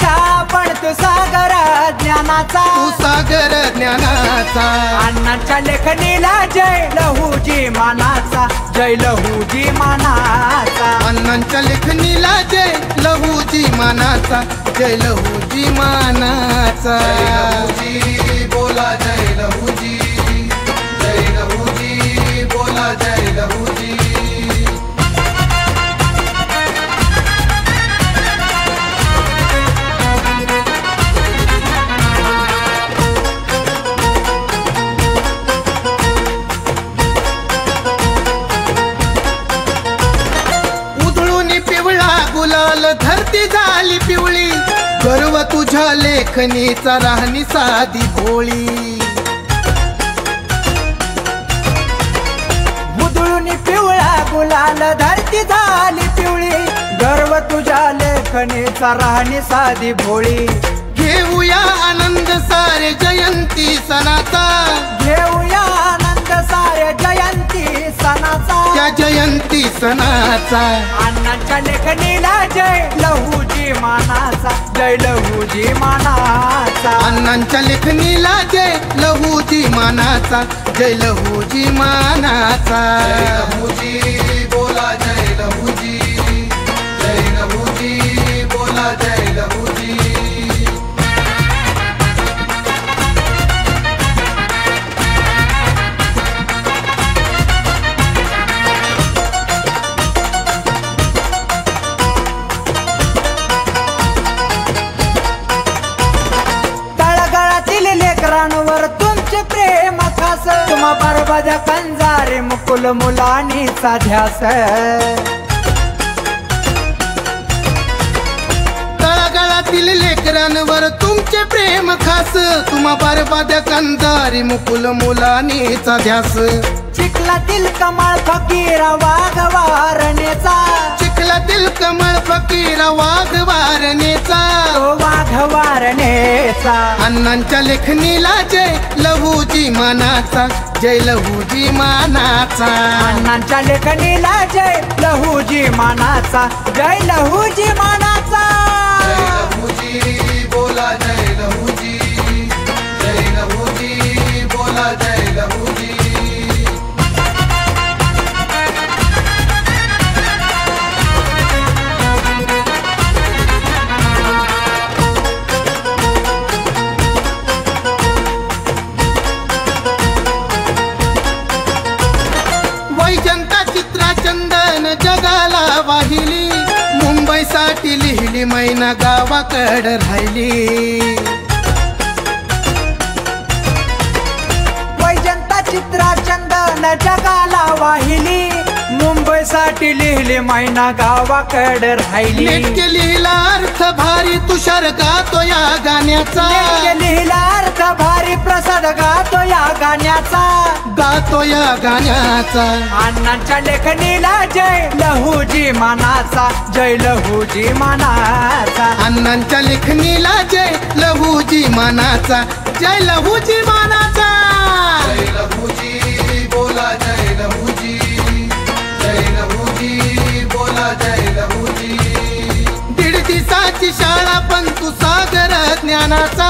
शाळा पण तू सागर ज्ञानाचा, तू सागर ज्ञानाचा। अण्णांच्या लेखणीला जय लहुजी मानाचा, जय लहुजी मानाचा। अण्णांच्या लेखणीला जय लहुजी मानाचा, जय लहुजी मानाचा। जय लहुजी बोला जय लहुजी, जय लहुजी बोला जय लहुजी। गुलाल धरती झाली पिवळी, गर्व तुझ्या लेखणीचा राहणी साधी भोळी। उधळून पिवळा गुलाल धरती झाली पिवळी, गर्व तुझ्या लेखणीचा राहणी साधी भोळी। घेऊया आनंद सारे जयंती सणाचा, घेऊया आनंद सारे जयंती सणाचा, त्या जयंती सणाचा। अण्णांच्या लेखणीला जय लहुजी मानाचा, जय लहुजी मानाचा। अण्णांच्या लेखणीला जय लहुजी मानाचा, जय लहुजी मानाचा। जय लहुजी बोला जय लहुजी, जय लहुजी बोला जय लहुजी। लेकरांवर तुमचे प्रेम खास, तुम्हा बरबद कंजारे मुकुल मुलांनीचा ध्यास। तळागाळातील लेकरांवर तुमचे प्रेम खास, तुम्हा बरबद कंजारी मुकुल मुलांनीचा ध्यास। चिखलातील कमळ फकीर वाघवारणेचा, चिखलातील कमळ फकीर वाघवारणेचा, वाघवारणेचा। अण्णांच्या लेखणीला जय लहुजी मानाचा, जय लहुजी मानाचा। अण्णांच्या लेखणीला जय लहुजी मानाचा, जय लहुजी मानाचा। जय लहुजी बोला जय लहुजी, जय लहुजी बोला जय लहुजी। वैजंता चित्रा चंदन जगाला वाहिली, मुंबईसाठी लिहिली मैना गावाकड राहिली। वैजंता चित्रा चंदन जगाला वाहिली, मुंबईसाठी लिहिली मैना गावाकड राहिली। नेटके लिहिला अर्थ भारी तुषार गातो या गाण्याचा, नेटके लिहिला अर्थ भारी प्रसाद गातो या गाण्याचा, गातो या गाण्याचा। अण्णांच्या लेखणीला जय लहुजी मानाचा, जय लहुजी मानाचा। अण्णांच्या लेखणीला जय लहुजी मानाचा, जय लहुजी मानाचा। जय लहुजी बोला जय लहुजी, जय लहुजी बोला जय लहुजी। दीड दिवसाची शाळा पण तू सागर ज्ञानाचा,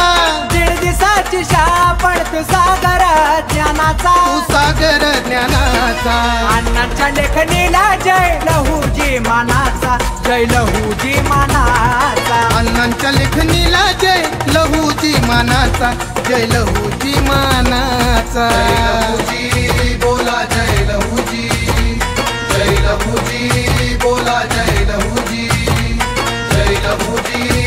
दीड दिवसाची शाळा पण तू सागर ज्ञानाचा, तू सागर ज्ञानाचा। अण्णांच्या लेखणीला जय लहुजी मानाचा, जय लहुजी मानाचा। अण्णांच्या लेखणीला जय लहुजी मानाचा, जय लहुजी मानाचा। जय लहुजी बोला जय लहुजी, जय लहुजी बोला जय लहुजी, जय लहुजी